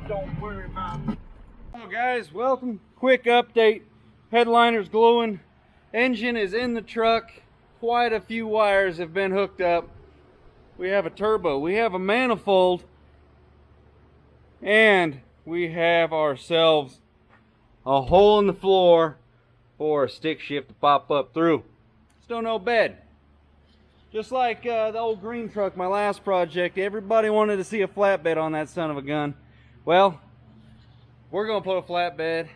Don't worry about it. Hello guys, welcome. Quick update. Headliner's glowing. Engine is in the truck. Quite a few wires have been hooked up. We have a turbo, we have a manifold, and we have ourselves a hole in the floor for a stick shift to pop up through. Still no bed. Just like the old green truck, my last project, everybody wanted to see a flatbed on that son of a gun. Well, we're gonna put a flatbed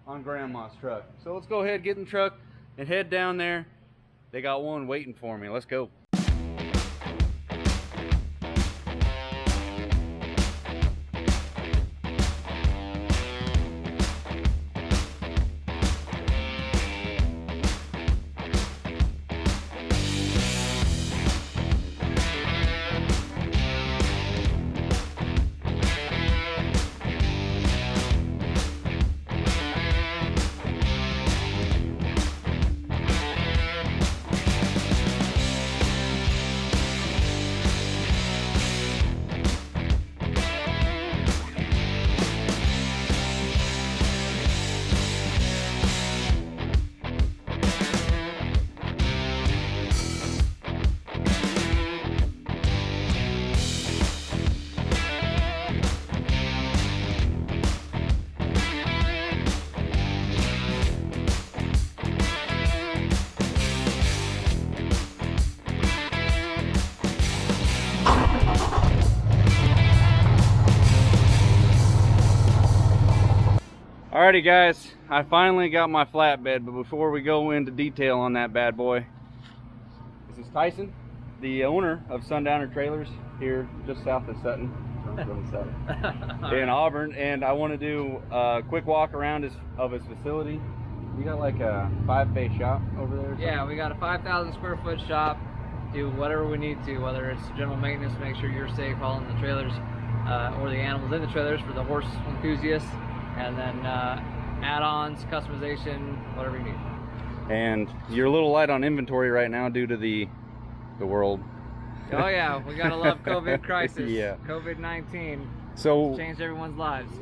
on Grandma's truck. So let's go ahead, get in the truck, and head down there. They got one waiting for me. Let's go. Alrighty guys, I finally got my flatbed, but before we go into detail on that bad boy, this is Tyson, the owner of Sundowner Trailers here just south of Sutton, in Auburn, and I want to do a quick walk around his facility. You got like a 5-bay shop over there? Yeah, we got a 5,000 square foot shop. Do whatever we need to, whether it's general maintenance to make sure you're safe hauling the trailers or the animals in the trailers for the horse enthusiasts. And then add-ons, customization, whatever you need. And you're a little light on inventory right now due to the world. Oh yeah, we gotta love COVID crisis. Yeah. COVID-19 so changed everyone's lives.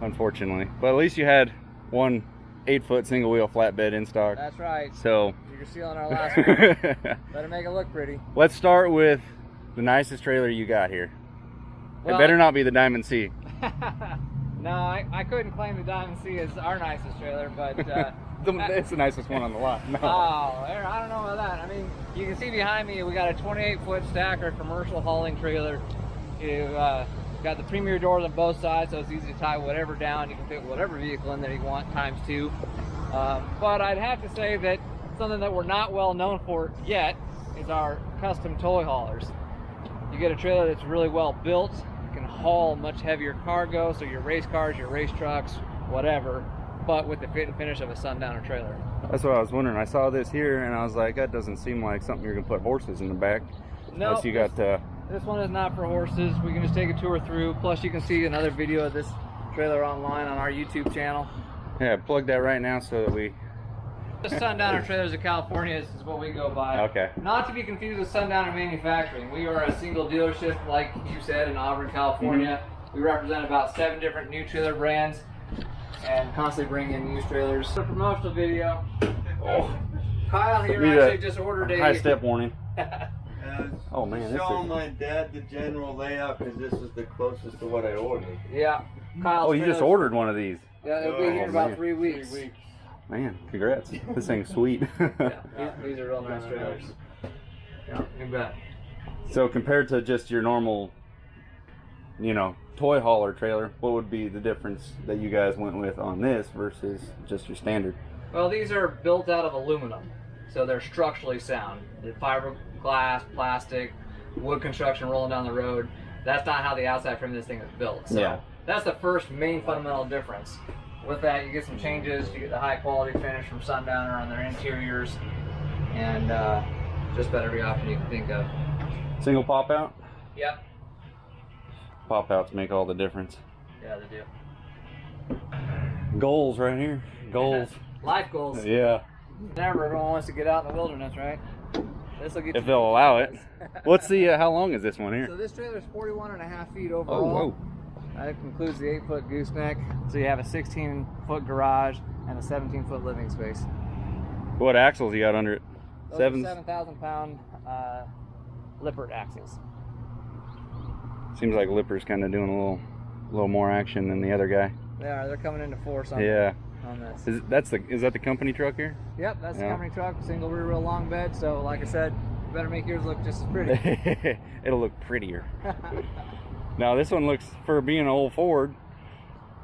Unfortunately, but at least you had one 8-foot single wheel flatbed in stock. That's right. So you're stealing our last one. Better make it look pretty. Let's start with the nicest trailer you got here. Well, it better not be the Diamond C. No, I couldn't claim the Diamond C as our nicest trailer, but it's the nicest one on the lot. No. Oh, I don't know about that. I mean, you can see behind me, we got a 28-foot stacker commercial hauling trailer. You got the premier doors on both sides, so it's easy to tie whatever down. You can fit whatever vehicle in there you want ×2. But I'd have to say that something that we're not well known for yet is our custom toy haulers. You get a trailer that's really well built, can haul much heavier cargo, so your race cars, your race trucks, whatever, but with the fit and finish of a Sundowner trailer. That's what I was wondering. I saw this here and I was like, that doesn't seem like something you're gonna put horses in the back. No, unless you got this one is not for horses. We can just take a tour through, plus you can see another video of this trailer online on our YouTube channel. Yeah, plug that right now so that we The Sundowner Trailers of California is what we go by. Okay. Not to be confused with Sundowner Manufacturing. We are a single dealership, like you said, in Auburn, California. We represent about 7 different new trailer brands and constantly bring in used trailers. A promotional video. Oh. Kyle here actually just ordered a high step warning. Oh man, this is my dad the general layout because this is the closest to what I ordered. Yeah. Kyle's oh, you just ordered one of these. Yeah, it'll be here in about 3 weeks. Man, congrats. This thing's sweet. Yeah, these are real nice trailers. Yeah, you bet. So compared to just your normal, toy hauler trailer, what would be the difference that you guys went with on this versus just your standard? Well, these are built out of aluminum, so they're structurally sound. The fiberglass, plastic, wood construction rolling down the road. That's not how the outside frame of this thing is built. So yeah. That's the first main fundamental difference. With that, you get some changes. You get the high quality finish from Sundowner on their interiors, and just about every option you can think of. Single pop out? Yep. Pop outs make all the difference. Yeah, they do. Goals right here. Goals. Life goals. Yeah. Never everyone wants to get out in the wilderness, right? This will get if they'll allow it. What's the how long is this one here? So this trailer is 41.5 feet overall. Oh, whoa. That includes the 8-foot gooseneck, so you have a 16-foot garage and a 17-foot living space. What axles you got under it? Those are 7,000-pound Lippert axles. Seems like Lippert's kind of doing a little more action than the other guy. They are. They're coming into force on this. Is that the company truck here? Yep, that's the company truck, single rear wheel long bed. So, like I said, you better make yours look just as pretty. It'll look prettier. Now this one looks, for being an old Ford,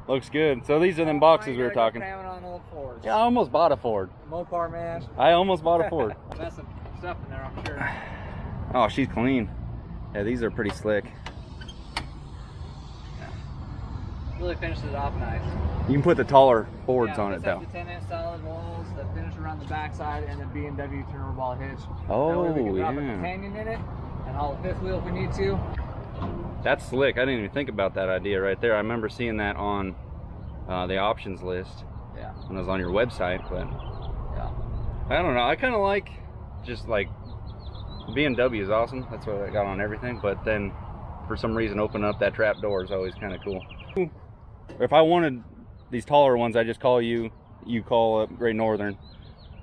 looks good. So these are them boxes we were talking. On old Fords. Yeah, I almost bought a Ford. Mopar man. I almost bought a Ford. That's some stuff in there, I'm sure. Oh, she's clean. Yeah, these are pretty slick. Really finishes it off nice. You can put the taller boards on it though. The 10-inch solid walls that finish around the backside, and the B&W turner ball hitch. Oh, that way we can drop a yeah. companion in it and haul a fifth wheel if we need to. That's slick. I didn't even think about that idea right there. I remember seeing that on the options list. Yeah. When I was on your website, but yeah. I don't know. I kind of like just like BMW is awesome. That's what I got on everything. But then for some reason, opening up that trap door is always kind of cool. If I wanted these taller ones, I just call you. You call Great Northern,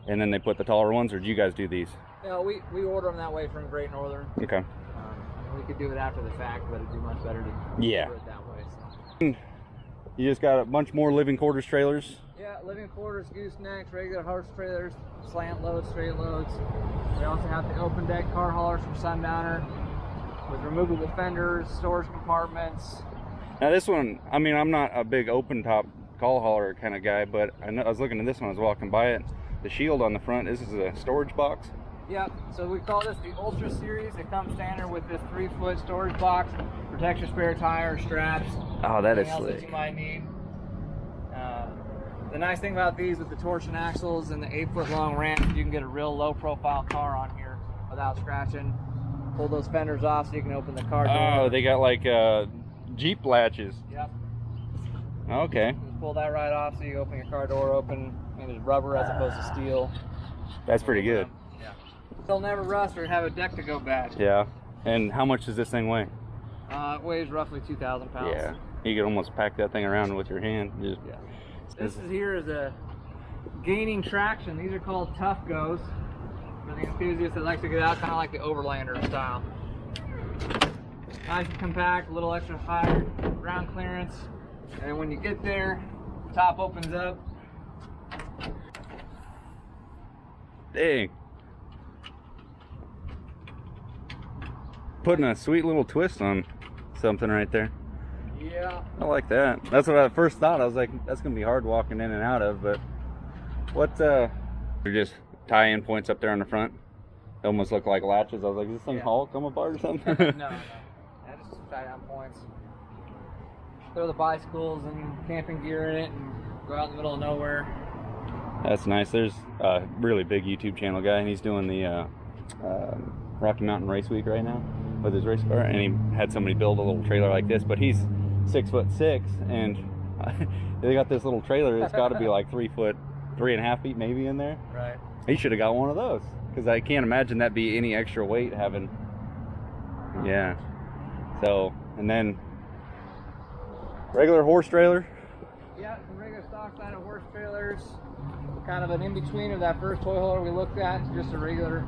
and then they put the taller ones, or do you guys do these? No, we order them that way from Great Northern. Okay. We could do it after the fact, but it'd be much better to do it that way. So. You just got a bunch more living quarters trailers. Yeah, living quarters, goosenecks, regular horse trailers, slant loads, straight loads. We also have the open deck car haulers from Sundowner with removable fenders, storage compartments. Now this one, I mean, I'm not a big open top call hauler kind of guy, but I was looking at this one, I was walking by it. The shield on the front, this is a storage box. Yep, so we call this the Ultra Series. It comes standard with this 3-foot storage box, protects your spare tire, straps. Oh, that is else slick. that you might need. The nice thing about these with the torsion axles and the 8-foot long ramp, you can get a real low profile car on here without scratching. Pull those fenders off so you can open the car door. Oh, they got like Jeep latches. Yep. Okay. Just pull that right off so you open your car door open. And there's rubber as opposed to steel. That's pretty good. Yeah. They'll never rust or have a deck to go bad. Yeah. And how much does this thing weigh? It weighs roughly 2,000 pounds. Yeah. You could almost pack that thing around with your hand. Just, yeah. This is here is a gaining traction. These are called Tough Goes for the enthusiast that likes to get out kind of like the Overlander style. Nice and compact, a little extra high ground clearance. And when you get there, the top opens up. Dang. Putting a sweet little twist on something right there. Yeah. I like that. That's what I first thought. I was like, that's gonna be hard walking in and out of, but what they're just tie-in points up there on the front. They almost look like latches. I was like, is this thing all come apart or something? No. Yeah, just tie-down points. Throw the bicycles and camping gear in it and go out in the middle of nowhere. That's nice. There's a really big YouTube channel guy, and he's doing the Rocky Mountain Race Week right now with his race car, and he had somebody build a little trailer like this, but he's 6'6", and they got this little trailer. It's got to be like 3 foot, 3.5 feet maybe in there. Right. He should have got one of those, because I can't imagine that be any extra weight having. Yeah. So, and then regular horse trailer. Yeah, the regular stock side of horse trailers. Kind of an in-between of that first toy hauler we looked at, just a regular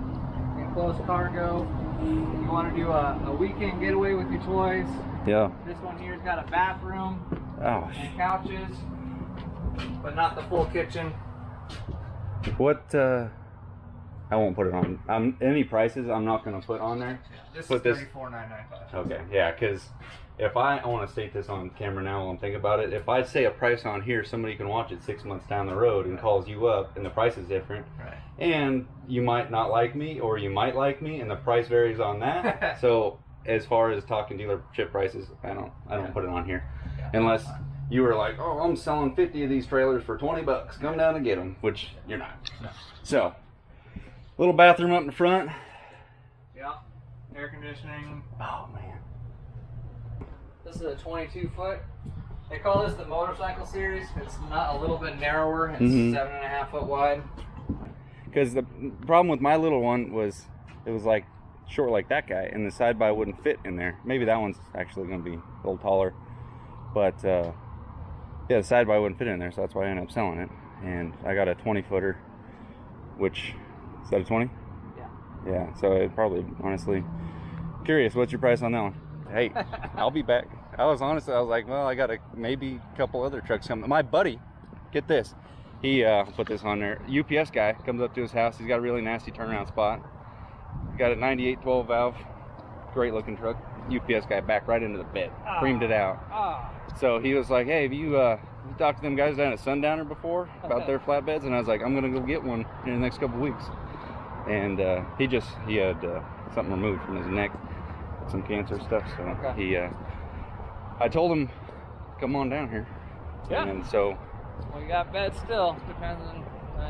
enclosed cargo. You want to do a weekend getaway with your toys. Yeah. This one here's got a bathroom and couches, but not the full kitchen. What? I won't put it on. Any prices I'm not going to put on there. This Put is this- $34,995. Okay, yeah, because if I want to state this on camera now while I'm thinking about it, if I say a price on here, somebody can watch it 6 months down the road and calls you up, and the price is different. Right. And you might not like me, or you might like me, and the price varies on that. So as far as talking dealership prices, I don't put it on here, unless you were like, oh, I'm selling 50 of these trailers for $20. Come down and get them, which you're not. No. So, little bathroom up in the front. Yeah. Air conditioning. Oh man. This is a 22-foot. They call this the motorcycle series. It's not a little bit narrower. It's 7.5 foot wide. Because the problem with my little one was it was like short like that guy, and the side by wouldn't fit in there. Maybe that one's actually going to be a little taller. But yeah, the side by wouldn't fit in there, so that's why I ended up selling it. And I got a 20-footer, which, is that a 20? Yeah. Yeah, so it probably, honestly, curious, what's your price on that one? Hey, I'll be back. I was like, well, I got maybe a couple other trucks coming. My buddy, get this, he put this on there. UPS guy comes up to his house. He's got a really nasty turnaround spot. Got a 98 12 valve, great looking truck. UPS guy backed right into the bed, creamed it out. So he was like, hey, have you talked to them guys down at Sundowner before about their flatbeds? And I was like, I'm gonna go get one in the next couple weeks. And he had something removed from his neck, some cancer stuff. So I told him, come on down here. Yeah. And so we got beds still. Depends on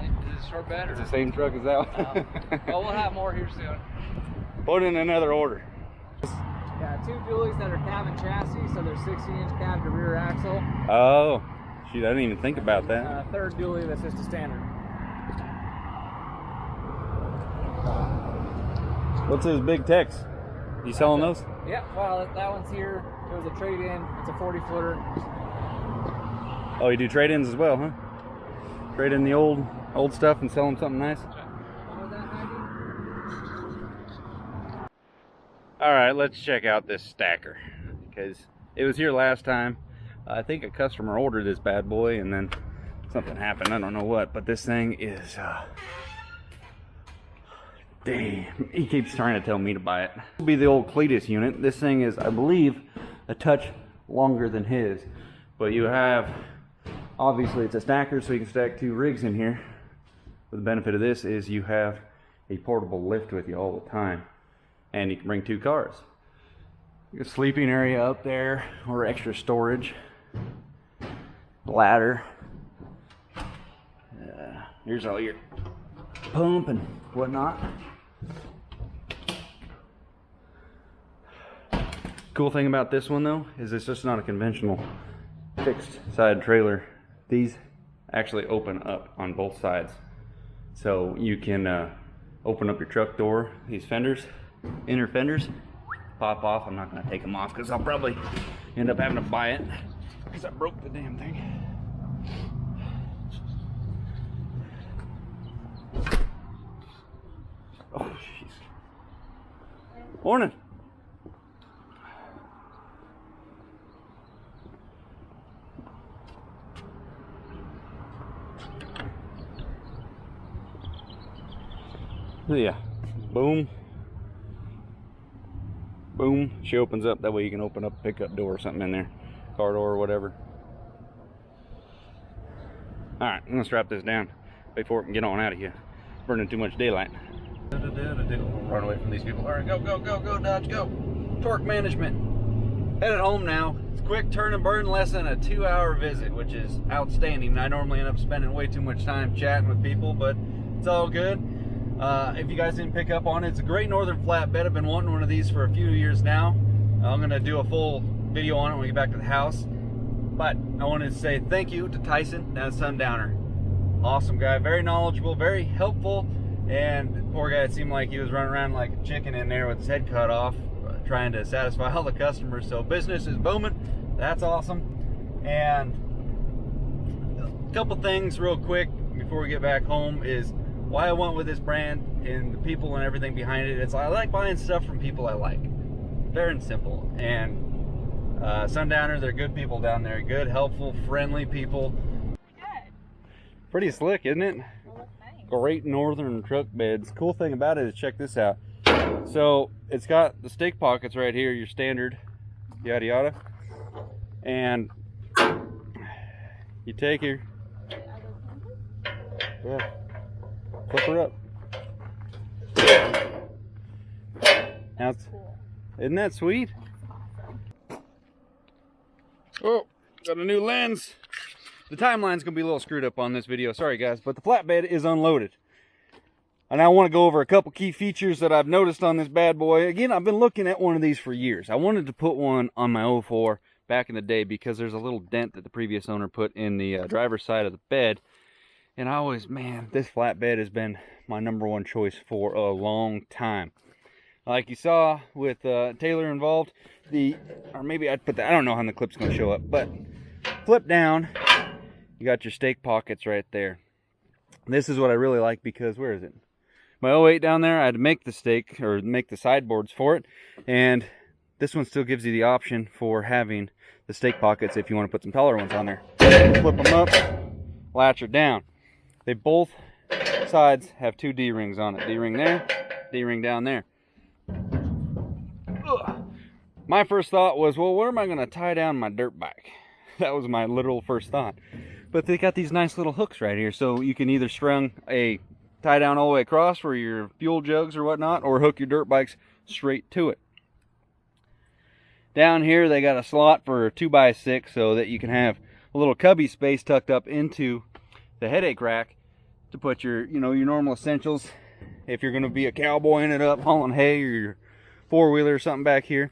is it a short bed or it's the same truck as that one. well, we'll have more here soon. Put in another order. Yeah, 2 dualies that are cab and chassis, so they're 16-inch cab to rear axle. Oh, shoot, I didn't even think about that. Third dually that's just a standard. What's his big Tex? You selling those? Yeah, well, that one's here. It was a trade-in. It's a 40-footer. Oh, you do trade-ins as well, huh? Trade in the old stuff and sell them something nice? All right, let's check out this stacker, because it was here last time. I think a customer ordered this bad boy and then something happened. I don't know what, but this thing is damn, he keeps trying to tell me to buy it. It'll be the old Cletus unit. This thing is, I believe, a touch longer than his, but you have, obviously it's a stacker, so you can stack 2 rigs in here. But the benefit of this is you have a portable lift with you all the time. And you can bring 2 cars. Your sleeping area up there, or extra storage. Ladder. Here's all your pump and whatnot. Cool thing about this one though, is it's just not a conventional fixed side trailer. These actually open up on both sides. So you can open up your truck door, these fenders, inner fenders, pop off. I'm not going to take them off because I'll probably end up having to buy it because I broke the damn thing. Oh, jeez. Morning. Yeah, boom. Boom, she opens up. That way you can open up a pickup door or something in there, car door or whatever. All right, I'm gonna strap this down before it can get on out of here. Burning too much daylight. Run away from these people. All right, go, go, go, go, Dodge, go. Torque management. Headed home now. It's quick turn and burn, less than a 2-hour visit, which is outstanding. I normally end up spending way too much time chatting with people, but it's all good. If you guys didn't pick up on it, it's a Great Northern Flatbed. I've been wanting one of these for a few years now. I'm going to do a full video on it when we get back to the house. But I wanted to say thank you to Tyson at Sundowner. Awesome guy, very knowledgeable, very helpful. And the poor guy, it seemed like he was running around like a chicken in there with his head cut off, trying to satisfy all the customers. So business is booming. That's awesome. And a couple things real quick before we get back home is why I went with this brand and the people and everything behind it. It's I like buying stuff from people I like. Fair and simple. And Sundowner, they're good people down there. Good, helpful, friendly people. Good. Pretty slick, isn't it? Well, that's nice. Great Northern truck beds. Cool thing about it is, check this out. So it's got the stake pockets right here, your standard yada yada. And you take your, yeah, flip her up. Now, Cool. isn't that sweet? Oh, got a new lens. The timeline's gonna be a little screwed up on this video, sorry guys, but the flatbed is unloaded. And I want to go over a couple key features that I've noticed on this bad boy. Again, I've been looking at one of these for years. I wanted to put one on my 04 back in the day because there's a little dent that the previous owner put in the driver's side of the bed. And I always, man, this flatbed has been my #1 choice for a long time. Like you saw with Taylor involved, or maybe I'd put that, I don't know how the clip's going to show up, but flip down, you got your stake pockets right there. This is what I really like because, where is it? My 08 down there, I had to make the stake, or make the sideboards for it, and this one still gives you the option for having the stake pockets if you want to put some taller ones on there. Flip them up, latch her down. They both sides have 2 D-rings on it. D-ring there, D-ring down there. Ugh. My first thought was, well, where am I going to tie down my dirt bike? That was my literal first thought. But they got these nice little hooks right here, so you can either string a tie down all the way across for your fuel jugs or whatnot, or hook your dirt bikes straight to it. Down here they got a slot for a 2x6 so that you can have a little cubby space tucked up into the headache rack to put your, you know, your normal essentials. If you're going to be a cowboy in it up hauling hay, or your four-wheeler or something back here,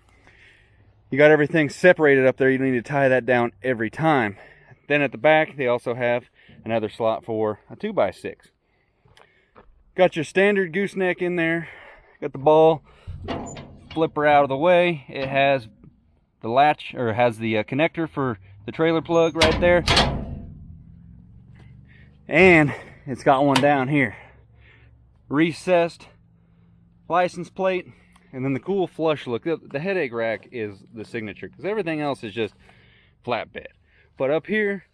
you got everything separated up there. You don't need to tie that down every time. Then at the back they also have another slot for a 2x6. Got your standard gooseneck in there. Got the ball flipper out of the way. It has the latch, or has the connector for the trailer plug right there. And it's got one down here. Recessed license plate. And then the cool flush look. The headache rack is the signature, because everything else is just flatbed. But up here,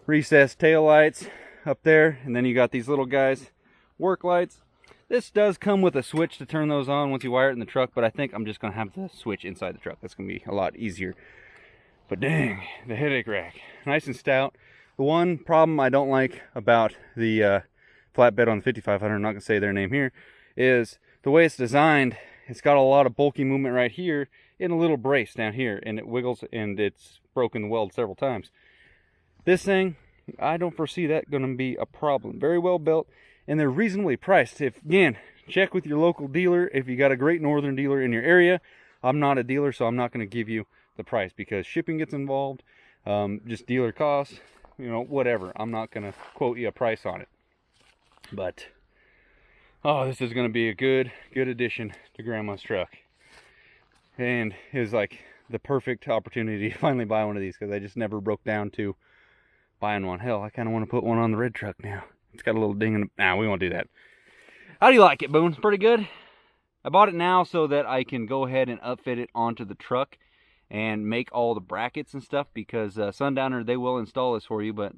recessed tail lights up there. And then you got these little guys, work lights. This does come with a switch to turn those on once you wire it in the truck, but I think I'm just going to have the switch inside the truck. That's going to be a lot easier. But dang, the headache rack, nice and stout. The one problem I don't like about the flatbed on the 5500, I'm not going to say their name here, is the way it's designed. It's got a lot of bulky movement right here in a little brace down here, and it wiggles, and it's broken the weld several times. This thing, I don't foresee that going to be a problem. Very well built, and they're reasonably priced. If, again, check with your local dealer if you got a Great Northern dealer in your area. I'm not a dealer, so I'm not going to give you the price because shipping gets involved, just dealer costs, you know, whatever. I'm not going to quote you a price on it. But oh, this is going to be a good addition to Grandma's truck. And it was like the perfect opportunity to finally buy one of these, because I just never broke down to buying one. Hell, I kind of want to put one on the red truck now. It's got a little ding in it. Nah, we won't do that. How do you like it, Boone? Pretty good? I bought it now so that I can go ahead and upfit it onto the truck and make all the brackets and stuff, because Sundowner, they will install this for you, but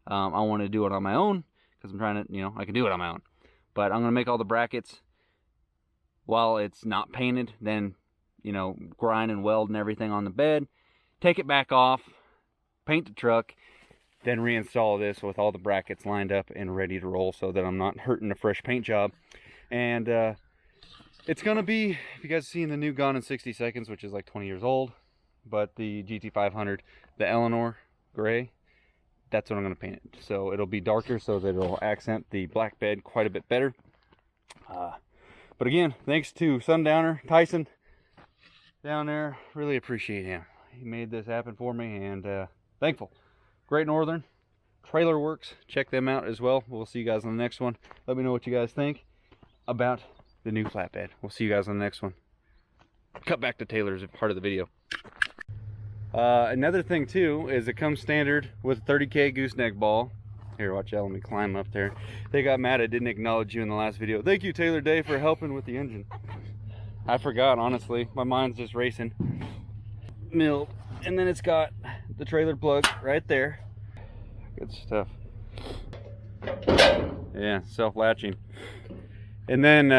I want to do it on my own, because I'm trying to, you know, I can do it on my own. But I'm going to make all the brackets while it's not painted, then, you know, grind and weld and everything on the bed, take it back off, paint the truck, then reinstall this with all the brackets lined up and ready to roll, so that I'm not hurting a fresh paint job. And it's going to be, if you guys have seen the new Gone in 60 Seconds, which is like 20 years old, but the GT500, the Eleanor gray, that's what I'm going to paint it. So it'll be darker so that it'll accent the black bed quite a bit better. But again, thanks to Sundowner, Tyson down there. Really appreciate him. He made this happen for me, and thankful. Great Northern, Trailer Works, check them out as well. We'll see you guys on the next one. Let me know what you guys think about the new flatbed. We'll see you guys on the next one. Cut back to Taylor's part of the video. Another thing too is it comes standard with a 30K gooseneck ball. Here, watch out, let me climb up there. They got mad I didn't acknowledge you in the last video. Thank you, Taylor Day, for helping with the engine. I forgot, honestly. My mind's just racing. Milled. And then it's got the trailer plug right there. Good stuff. Yeah, self-latching. And then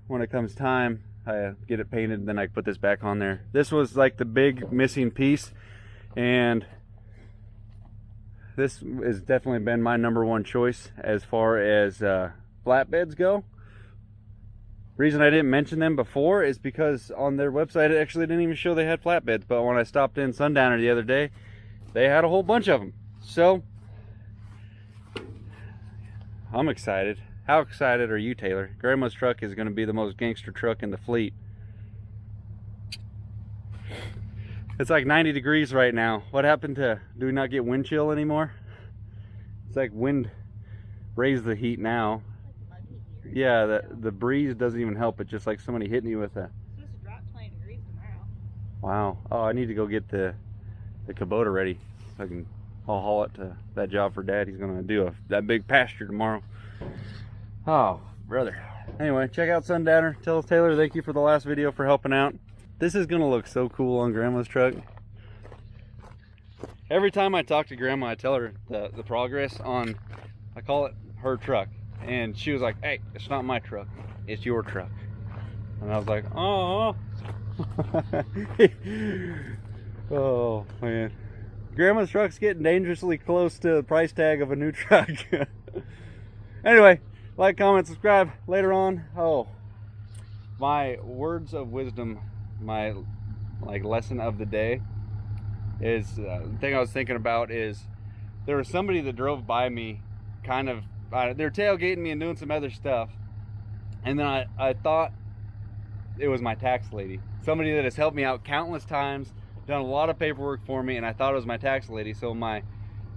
when it comes time, I get it painted, and then I put this back on there. This was like the big missing piece, and this has definitely been my #1 choice as far as flatbeds go. Reason I didn't mention them before is because on their website it actually didn't even show they had flatbeds, but when I stopped in Sundowner the other day, they had a whole bunch of them. So I'm excited. How excited are you, Taylor? Grandma's truck is going to be the most gangster truck in the fleet. It's like 90 degrees right now. What happened to, do we not get wind chill anymore? It's like wind raised the heat now. Yeah, the breeze doesn't even help. It's just like somebody hitting you with a. It's supposed to drop 20 degrees tomorrow. Wow. Oh, I need to go get the Kubota ready so I can haul it to that job for Dad. He's gonna do that big pasture tomorrow. Oh, brother. Anyway, check out Sundowner. Tell Taylor thank you for the last video for helping out. This is gonna look so cool on Grandma's truck. Every time I talk to Grandma, I tell her the progress on, I call it her truck. And she was like, hey, it's not my truck, it's your truck. And I was like, oh. Oh, man. Grandma's truck's getting dangerously close to the price tag of a new truck. Anyway, like, comment, subscribe later on. Oh, my words of wisdom, my lesson of the day is, the thing I was thinking about is there was somebody that drove by me kind of, they're tailgating me and doing some other stuff, and then I thought it was my tax lady, somebody that has helped me out countless times, done a lot of paperwork for me, and I thought it was my tax lady. So my,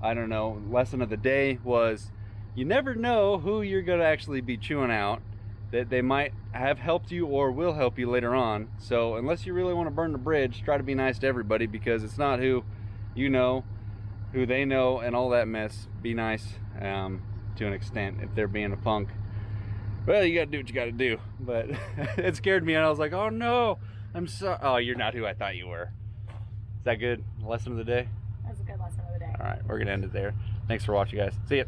I don't know, lesson of the day was, you never know who you're gonna actually be chewing out, that they might have helped you or will help you later on. So unless you really want to burn the bridge, try to be nice to everybody, because it's not who you know, who they know, and all that mess. Be nice to an extent if they're being a punk. Well, you gotta do what you gotta do. But it scared me, and I was like, oh no, I'm so. Oh, you're not who I thought you were. Is that good? Lesson of the day? That's a good lesson of the day. All right, we're gonna end it there. Thanks for watching, guys. See ya.